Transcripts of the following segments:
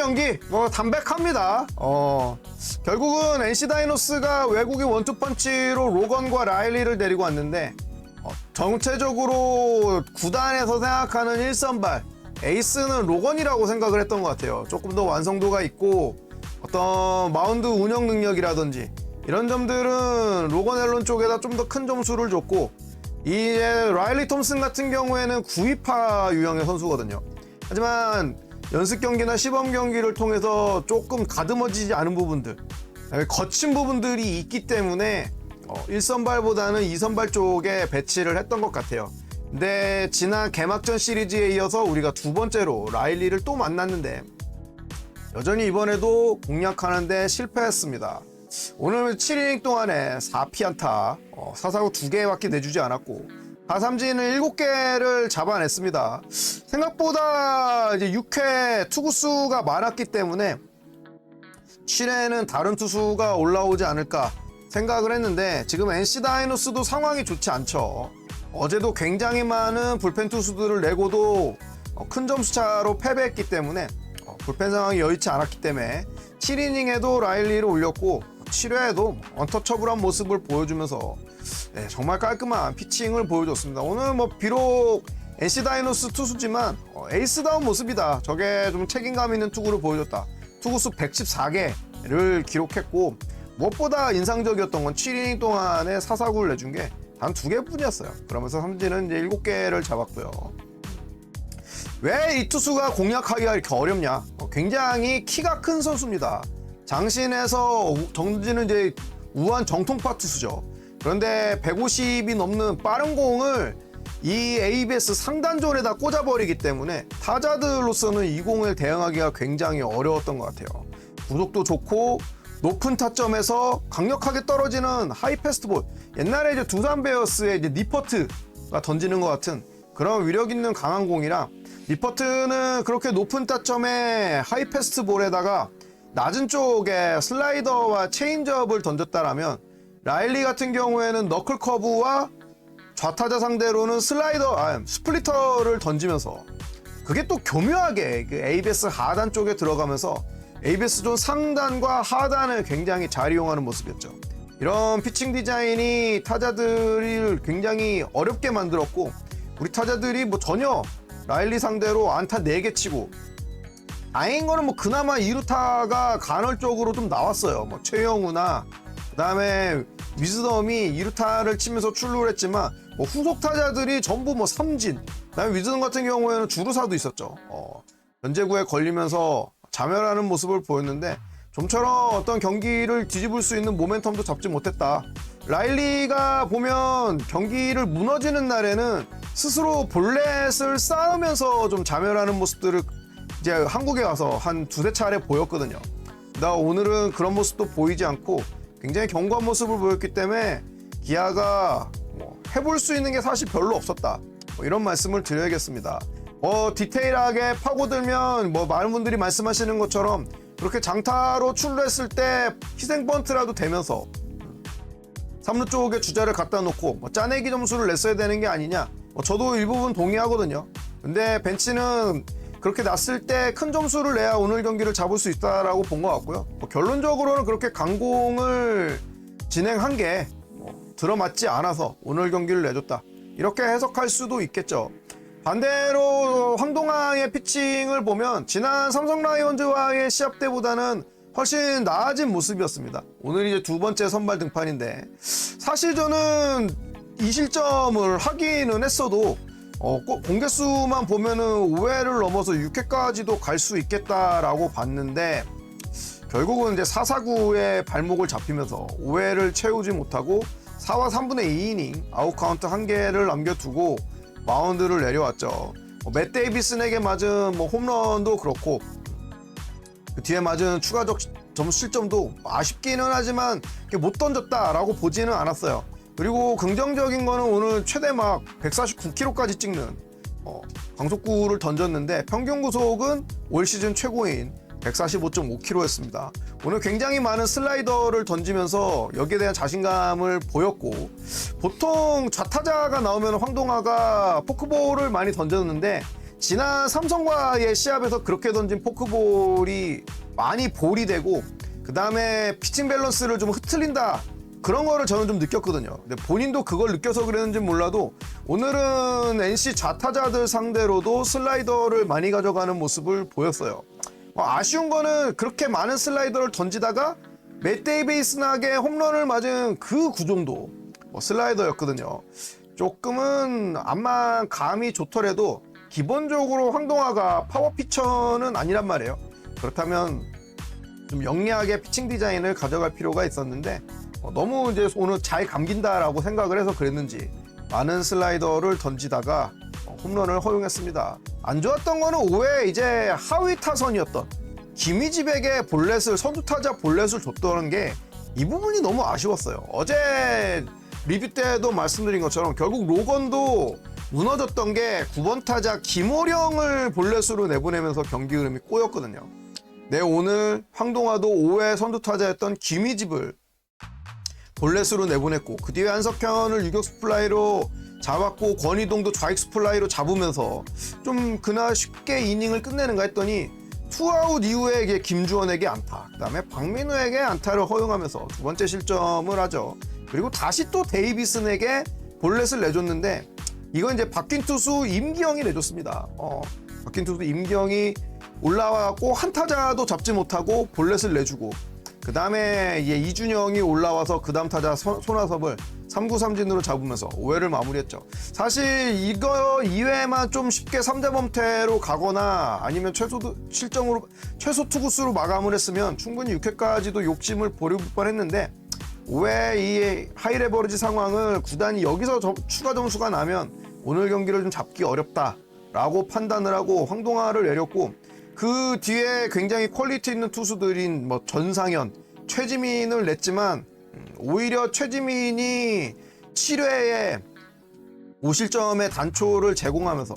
경기 뭐 담백합니다. 결국은 NC 다이노스가 외국인 원투펀치로 로건과 라일리를 데리고 왔는데 정체적으로 구단에서 생각하는 1선발 에이스는 로건이라고 생각을 했던 것 같아요. 조금 더 완성도가 있고 어떤 마운드 운영 능력이라든지 이런 점들은 로건 앨런 쪽에다 좀 더 큰 점수를 줬고, 이제 라일리 톰슨 같은 경우에는 구위파 유형의 선수거든요. 하지만 연습 경기나 시범 경기를 통해서 조금 가드머지지 않은 부분들, 거친 부분들이 있기 때문에 1선발보다는 2선발 쪽에 배치를 했던 것 같아요. 근데 지난 개막전 시리즈에 이어서 우리가 두 번째로 라일리를 또 만났는데 여전히 이번에도 공략하는데 실패했습니다. 오늘 7이닝 동안에 4피안타, 사사구 2개밖에 내주지 않았고 가삼진을 7개를 잡아냈습니다. 생각보다 이제 6회 투구수가 많았기 때문에 7회는 다른 투수가 올라오지 않을까 생각을 했는데, 지금 NC 다이노스도 상황이 좋지 않죠. 어제도 굉장히 많은 불펜 투수들을 내고도 큰 점수 차로 패배했기 때문에 불펜 상황이 여의치 않았기 때문에 7이닝에도 라일리를 올렸고 7회에도 언터처블한 모습을 보여주면서 정말 깔끔한 피칭을 보여줬습니다. 오늘 뭐 비록 NC 다이노스 투수지만 에이스다운 모습이다. 저게 좀 책임감 있는 투구를 보여줬다. 투구수 114개를 기록했고, 무엇보다 인상적이었던 건 7이닝 동안에 사사구를 내준 게 단 2개뿐이었어요. 그러면서 삼진은 이제 7개를 잡았고요. 왜 이 투수가 공략하기가 이렇게 어렵냐? 굉장히 키가 큰 선수입니다. 장신에서 던지는 이제 우한 정통파 투수죠. 그런데 150이 넘는 빠른 공을 이 ABS 상단존에다 꽂아버리기 때문에 타자들로서는 이 공을 대응하기가 굉장히 어려웠던 것 같아요. 구속도 좋고 높은 타점에서 강력하게 떨어지는 하이 패스트볼, 옛날에 이제 두산 베어스의 이제 니퍼트가 던지는 것 같은 그런 위력 있는 강한 공이라, 니퍼트는 그렇게 높은 타점에 하이 패스트볼에다가 낮은 쪽에 슬라이더와 체인지업을 던졌다라면, 라일리 같은 경우에는 너클 커브와 좌타자 상대로는 스플리터를 던지면서 그게 또 교묘하게 그 ABS 하단 쪽에 들어가면서 ABS 존 상단과 하단을 굉장히 잘 이용하는 모습이었죠. 이런 피칭 디자인이 타자들을 굉장히 어렵게 만들었고, 우리 타자들이 뭐 전혀 라일리 상대로 안타 4개 치고, 다행인 거는 뭐 그나마 2루타가 간헐적으로 좀 나왔어요. 뭐 최영우나 그다음에 위즈덤이 2루타를 치면서 출루를 했지만, 뭐 후속 타자들이 전부 뭐 삼진, 그다음에 위즈덤 같은 경우에는 주루사도 있었죠. 변제구에 걸리면서 자멸하는 모습을 보였는데, 좀처럼 어떤 경기를 뒤집을 수 있는 모멘텀도 잡지 못했다. 라일리가 보면 경기를 무너지는 날에는 스스로 볼넷을 쌓으면서 좀 자멸하는 모습들을 이제 한국에 와서 한 2-3차례 보였거든요. 나 오늘은 그런 모습도 보이지 않고 굉장히 견고한 모습을 보였기 때문에 기아가 뭐 해볼 수 있는 게 사실 별로 없었다. 이런 말씀을 드려야겠습니다. 디테일하게 파고들면 뭐 많은 분들이 말씀하시는 것처럼 그렇게 장타로 출루했을 때 희생 번트라도 되면서 3루 쪽에 주자를 갖다 놓고 뭐 짜내기 점수를 냈어야 되는 게 아니냐, 저도 일부분 동의하거든요. 근데 벤치는 그렇게 났을 때 큰 점수를 내야 오늘 경기를 잡을 수 있다라고 본 것 같고요. 결론적으로는 그렇게 강공을 진행한 게 들어맞지 않아서 오늘 경기를 내줬다, 이렇게 해석할 수도 있겠죠. 반대로 황동항의 피칭을 보면 지난 삼성 라이온즈와의 시합 때보다는 훨씬 나아진 모습이었습니다. 오늘 이제 2번째 선발 등판인데, 사실 저는 이 실점을 하기는 했어도 공개수만 보면은 5회를 넘어서 6회까지도 갈 수 있겠다라고 봤는데, 결국은 이제 4-4-9의 발목을 잡히면서 5회를 채우지 못하고 4와 3분의 2이닝 아웃카운트 1개를 남겨두고 마운드를 내려왔죠. 맷 데이비슨에게 맞은 뭐 홈런도 그렇고 그 뒤에 맞은 추가적 점수 실점도 아쉽기는 하지만 못 던졌다라고 보지는 않았어요. 그리고 긍정적인 거는 오늘 최대 막 149km까지 찍는 광속구를 던졌는데 평균 구속은 올 시즌 최고인 145.5km였습니다. 오늘 굉장히 많은 슬라이더를 던지면서 여기에 대한 자신감을 보였고, 보통 좌타자가 나오면 황동아가 포크볼을 많이 던졌는데 지난 삼성과의 시합에서 그렇게 던진 포크볼이 많이 볼이 되고 그 다음에 피칭 밸런스를 좀 흐트린다 그런 거를 저는 좀 느꼈거든요. 근데 본인도 그걸 느껴서 그랬는지 몰라도 오늘은 NC 좌타자들 상대로도 슬라이더를 많이 가져가는 모습을 보였어요. 아쉬운 거는 그렇게 많은 슬라이더를 던지다가 맷 데이비슨에게 홈런을 맞은 그 구종도 슬라이더였거든요. 조금은 암만 감이 좋더라도 기본적으로 황동화가 파워 피처는 아니란 말이에요. 그렇다면 좀 영리하게 피칭 디자인을 가져갈 필요가 있었는데 너무 이제 오늘 잘 감긴다라고 생각을 해서 그랬는지 많은 슬라이더를 던지다가 홈런을 허용했습니다. 안 좋았던 거는 5회 이제 하위 타선이었던 김희집에게 볼넷을 선두 타자 볼넷을 줬다는 게 이 부분이 너무 아쉬웠어요. 어제 리뷰 때도 말씀드린 것처럼 결국 로건도 무너졌던 게 9번 타자 김호령을 볼넷으로 내보내면서 경기 흐름이 꼬였거든요. 네, 오늘 황동화도 5회 선두 타자였던 김희집을 볼넷으로 내보냈고 그 뒤에 한석현을 유격수 플라이로 잡았고 권희동도 좌익수 플라이로 잡으면서 좀 그날 쉽게 이닝을 끝내는가 했더니 투아웃 이후에 이게 김주원에게 안타, 그 다음에 박민우에게 안타를 허용하면서 두 번째 실점을 하죠. 그리고 다시 또 데이비슨에게 볼넷을 내줬는데 이건 이제 바뀐 투수 임기영이 내줬습니다. 바뀐 투수 임기영이 올라와갖고 한 타자도 잡지 못하고 볼넷을 내주고 그 다음에 이준영이 올라와서 그 다음 타자 손아섭을 3구 3진으로 잡으면서 5회를 마무리했죠. 사실 이거 2회만 좀 쉽게 3자범퇴로 가거나 아니면 최소 투구수로 마감을 했으면 충분히 6회까지도 욕심을 버릴 뻔했는데 5회 이 하이레버리지 상황을 구단이 여기서 추가 점수가 나면 오늘 경기를 좀 잡기 어렵다라고 판단을 하고 황동화를 내렸고 그 뒤에 굉장히 퀄리티 있는 투수들인 전상현, 최지민을 냈지만 오히려 최지민이 7회에 5실점의 단초를 제공하면서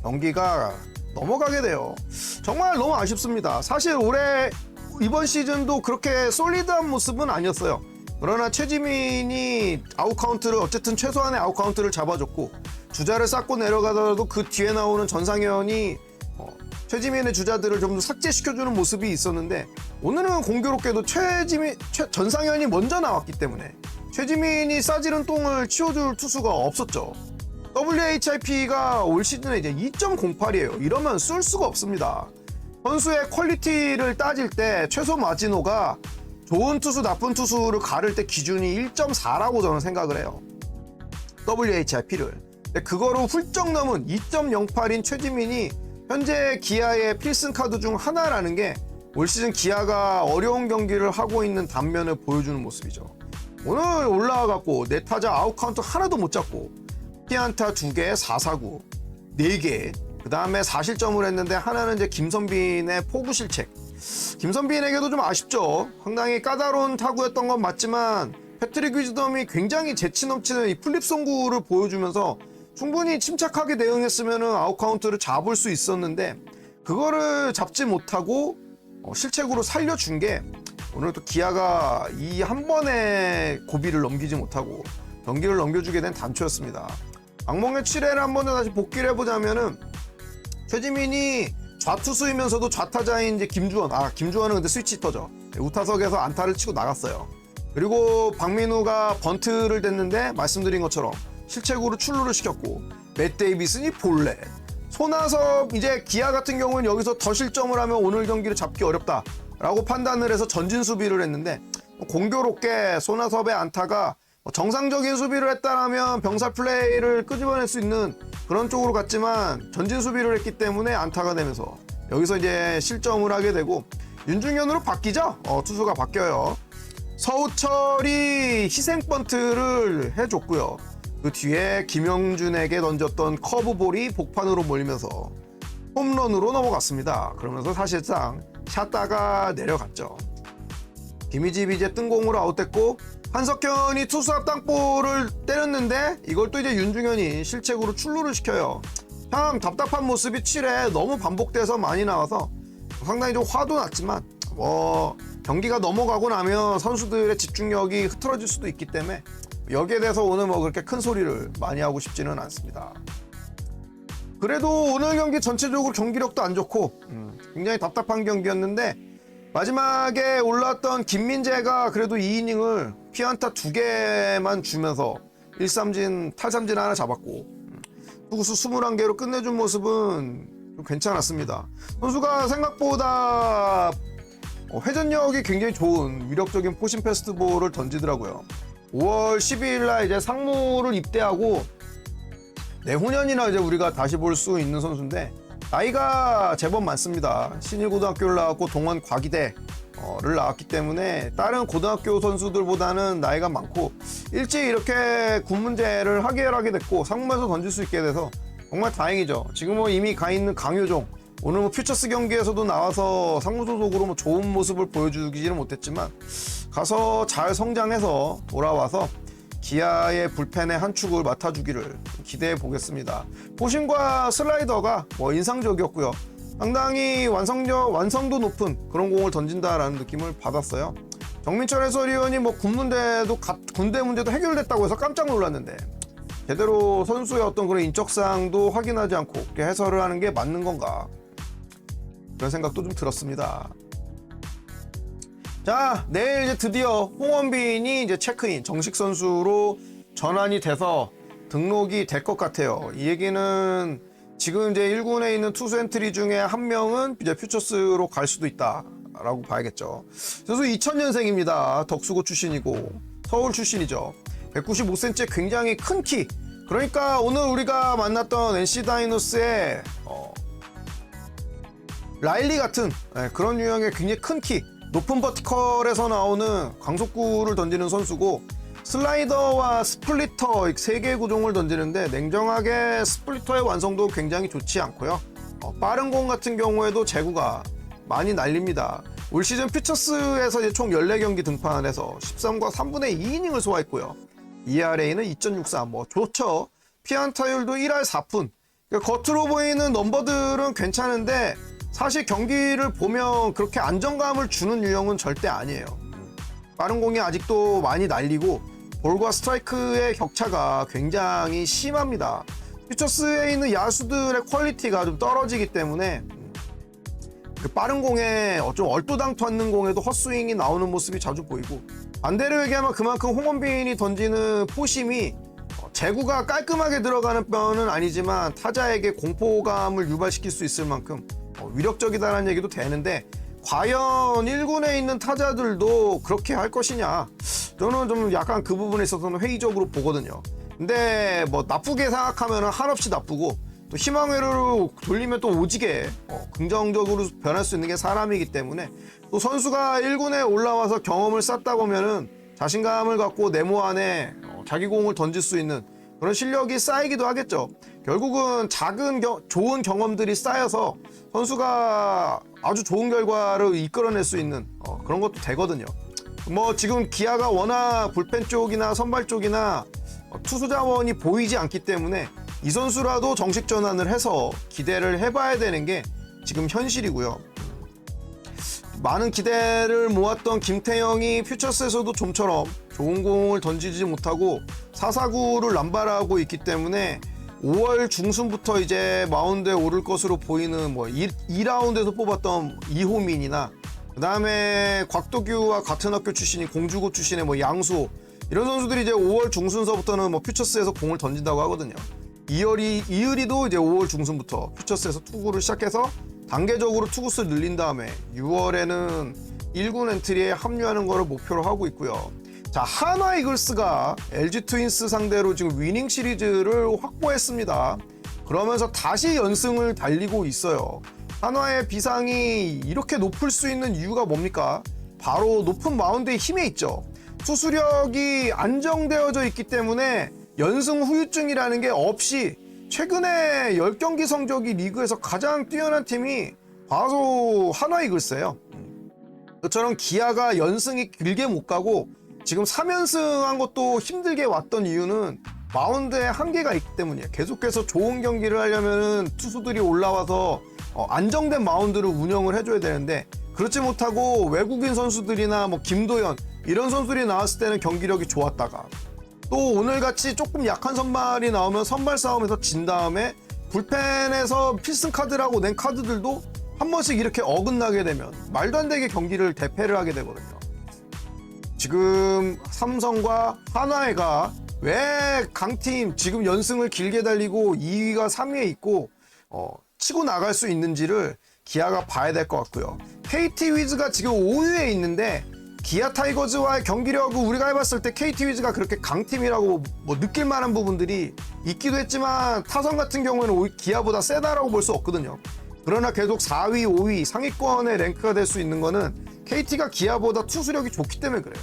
경기가 넘어가게 돼요. 정말 너무 아쉽습니다. 사실 올해 이번 시즌도 그렇게 솔리드한 모습은 아니었어요. 그러나 최지민이 아웃카운트를 어쨌든 최소한의 아웃카운트를 잡아줬고 주자를 쌓고 내려가더라도 그 뒤에 나오는 전상현이 최지민의 주자들을 좀 더 삭제시켜주는 모습이 있었는데 오늘은 공교롭게도 전상현이 먼저 나왔기 때문에 최지민이 싸지른 똥을 치워줄 투수가 없었죠. WHIP가 올 시즌에 이제 2.08이에요. 이러면 쓸 수가 없습니다. 선수의 퀄리티를 따질 때 최소 마지노가 좋은 투수, 나쁜 투수를 가를 때 기준이 1.4라고 저는 생각을 해요. WHIP를. 근데 그거로 훌쩍 넘은 2.08인 최지민이 현재 기아의 필승 카드 중 하나라는 게 올 시즌 기아가 어려운 경기를 하고 있는 단면을 보여주는 모습이죠. 오늘 올라와갖고 네 타자 아웃 카운트 하나도 못 잡고 피안타 2개, 4사구 4개, 그 다음에 4실점을 했는데 하나는 이제 김선빈의 포구 실책. 김선빈에게도 좀 아쉽죠. 상당히 까다로운 타구였던 건 맞지만 패트릭 위즈덤이 굉장히 재치 넘치는 이 플립 송구를 보여주면서 충분히 침착하게 대응했으면 아웃 카운트를 잡을 수 있었는데 그거를 잡지 못하고 실책으로 살려준 게 오늘 또 기아가 이 한 번의 고비를 넘기지 못하고 경기를 넘겨주게 된 단초였습니다. 악몽의 7회를 한 번 더 다시 복귀를 해보자면은 최지민이 좌투수이면서도 좌타자인 이제 김주원은 근데 스위치 히터죠. 우타석에서 안타를 치고 나갔어요. 그리고 박민우가 번트를 댔는데 말씀드린 것처럼 실책으로 출루를 시켰고 맷 데이비슨이 볼넷. 손아섭 이제 기아 같은 경우는 여기서 더 실점을 하면 오늘 경기를 잡기 어렵다라고 판단을 해서 전진 수비를 했는데 공교롭게 손아섭의 안타가 정상적인 수비를 했다라면 병살 플레이를 끄집어낼 수 있는 그런 쪽으로 갔지만 전진 수비를 했기 때문에 안타가 되면서 여기서 이제 실점을 하게 되고 윤중현으로 바뀌죠. 투수가 바뀌어요. 서우철이 희생 번트를 해줬고요. 그 뒤에 김영준에게 던졌던 커브볼이 복판으로 몰리면서 홈런으로 넘어갔습니다. 그러면서 사실상 샷다가 내려갔죠. 김희집이 이제 뜬공으로 아웃됐고 한석현이 투수 앞 땅볼을 때렸는데 이걸 또 이제 윤중현이 실책으로 출루를 시켜요. 참 답답한 모습이 7회 너무 반복돼서 많이 나와서 상당히 좀 화도 났지만 경기가 넘어가고 나면 선수들의 집중력이 흐트러질 수도 있기 때문에 여기에 대해서 오늘 그렇게 큰 소리를 많이 하고 싶지는 않습니다. 그래도 오늘 경기 전체적으로 경기력도 안 좋고 굉장히 답답한 경기였는데 마지막에 올라왔던 김민재가 그래도 2이닝을 피안타 2개만 주면서 1삼진 탈삼진 하나 잡았고 투구수 21개로 끝내준 모습은 좀 괜찮았습니다. 선수가 생각보다 회전력이 굉장히 좋은 위력적인 포심 패스트볼을 던지더라고요. 5월 12일 날 이제 상무를 입대하고 내후년이나 이제 우리가 다시 볼 수 있는 선수인데 나이가 제법 많습니다. 신일고등학교를 나왔고 동원 과기대를 나왔기 때문에 다른 고등학교 선수들보다는 나이가 많고 일찍 이렇게 군문제를 하게 됐고 상무에서 던질 수 있게 돼서 정말 다행이죠. 지금 뭐 이미 가 있는 강효종 오늘 뭐 퓨처스 경기에서도 나와서 상무 소속으로 뭐 좋은 모습을 보여주기는 못했지만 가서 잘 성장해서 돌아와서 기아의 불펜의 한 축을 맡아주기를 기대해 보겠습니다. 포심과 슬라이더가 뭐 인상적이었고요. 상당히 완성도 높은 그런 공을 던진다라는 느낌을 받았어요. 정민철 해설위원이 뭐 군대 문제도 해결됐다고 해서 깜짝 놀랐는데 제대로 선수의 어떤 그런 인적사항도 확인하지 않고 이렇게 해설을 하는 게 맞는 건가 그런 생각도 좀 들었습니다. 자, 내일 이제 드디어 홍원빈이 이제 체크인 정식 선수로 전환이 돼서 등록이 될 것 같아요. 이 얘기는 지금 이제 1군에 있는 투수 엔트리 중에 한 명은 이제 퓨처스로 갈 수도 있다라고 봐야겠죠. 선수 2000년생입니다. 덕수고 출신이고 서울 출신이죠. 195cm 굉장히 큰 키. 그러니까 오늘 우리가 만났던 NC 다이노스의 라일리 같은 그런 유형의 굉장히 큰 키. 높은 버티컬에서 나오는 강속구를 던지는 선수고 슬라이더와 스플리터 3개의 구종을 던지는데 냉정하게 스플리터의 완성도 굉장히 좋지 않고요. 빠른 공 같은 경우에도 제구가 많이 날립니다. 올 시즌 퓨처스에서 이제 총 14경기 등판해서 13과 3분의 2이닝을 소화했고요. ERA는 2.63, 뭐 좋죠. 피안타율도 1할 4푼. 그러니까 겉으로 보이는 넘버들은 괜찮은데 사실 경기를 보면 그렇게 안정감을 주는 유형은 절대 아니에요. 빠른 공이 아직도 많이 날리고 볼과 스트라이크의 격차가 굉장히 심합니다. 퓨처스에 있는 야수들의 퀄리티가 좀 떨어지기 때문에 그 빠른 공에 좀 얼토당토하는 공에도 헛스윙이 나오는 모습이 자주 보이고 반대로 얘기하면 그만큼 홍원빈이 던지는 포심이 제구가 깔끔하게 들어가는 편은 아니지만 타자에게 공포감을 유발시킬 수 있을 만큼 위력적이다라는 얘기도 되는데 과연 1군에 있는 타자들도 그렇게 할 것이냐 저는 좀 약간 그 부분에 있어서는 회의적으로 보거든요. 근데 뭐 나쁘게 생각하면 한없이 나쁘고 또 희망회로로 돌리면 또 오지게 긍정적으로 변할 수 있는 게 사람이기 때문에 또 선수가 1군에 올라와서 경험을 쌓다 보면은 자신감을 갖고 네모 안에 자기 공을 던질 수 있는 그런 실력이 쌓이기도 하겠죠. 결국은 작은 좋은 경험들이 쌓여서 선수가 아주 좋은 결과를 이끌어낼 수 있는 그런 것도 되거든요. 뭐 지금 기아가 워낙 불펜 쪽이나 선발 쪽이나 투수 자원이 보이지 않기 때문에 이 선수라도 정식 전환을 해서 기대를 해봐야 되는 게 지금 현실이고요. 많은 기대를 모았던 김태형이 퓨처스에서도 좀처럼 좋은 공을 던지지 못하고 449를 남발하고 있기 때문에 5월 중순부터 이제 마운드에 오를 것으로 보이는 뭐 2라운드에서 뽑았던 이호민이나 그 다음에 곽도규와 같은 학교 출신이 공주고 출신의 뭐 양수호 이런 선수들이 이제 5월 중순서부터는 뭐 퓨처스에서 공을 던진다고 하거든요. 이의리도 이제 5월 중순부터 퓨처스에서 투구를 시작해서 단계적으로 투구수를 늘린 다음에 6월에는 1군 엔트리에 합류하는 것을 목표로 하고 있고요. 자, 한화 이글스가 LG 트윈스 상대로 지금 위닝 시리즈를 확보했습니다. 그러면서 다시 연승을 달리고 있어요. 한화의 비상이 이렇게 높을 수 있는 이유가 뭡니까? 바로 높은 마운드의 힘에 있죠. 투수력이 안정되어져 있기 때문에 연승 후유증이라는 게 없이 최근에 10경기 성적이 리그에서 가장 뛰어난 팀이 바로 한화 이글스예요. 그처럼 기아가 연승이 길게 못 가고 지금 3연승한 것도 힘들게 왔던 이유는 마운드에 한계가 있기 때문이에요. 계속해서 좋은 경기를 하려면 투수들이 올라와서 안정된 마운드를 운영을 해줘야 되는데 그렇지 못하고 외국인 선수들이나 뭐 김도현 이런 선수들이 나왔을 때는 경기력이 좋았다가 또 오늘같이 조금 약한 선발이 나오면 선발 싸움에서 진 다음에 불펜에서 필승 카드라고 낸 카드들도 한 번씩 이렇게 어긋나게 되면 말도 안 되게 경기를 대패를 하게 되거든요. 지금 삼성과 한화가 왜 강팀 지금 연승을 길게 달리고 2위가 3위에 있고 치고 나갈 수 있는지를 기아가 봐야 될 것 같고요. KT 위즈가 지금 5위에 있는데 기아 타이거즈와의 경기력을 우리가 해봤을 때 KT 위즈가 그렇게 강팀이라고 뭐 느낄 만한 부분들이 있기도 했지만 타선 같은 경우에는 기아보다 세다라고 볼 수 없거든요. 그러나 계속 4위, 5위 상위권에 랭크가 될 수 있는 거는 KT가 기아보다 투수력이 좋기 때문에 그래요.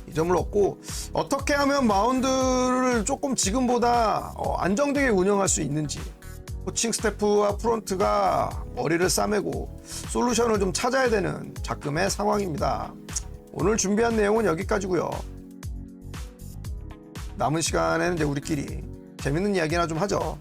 이 점을 얻고 어떻게 하면 마운드를 조금 지금보다 안정되게 운영할 수 있는지 코칭 스태프와 프론트가 머리를 싸매고 솔루션을 좀 찾아야 되는 작금의 상황입니다. 오늘 준비한 내용은 여기까지고요. 남은 시간에는 이제 우리끼리 재밌는 이야기나 좀 하죠.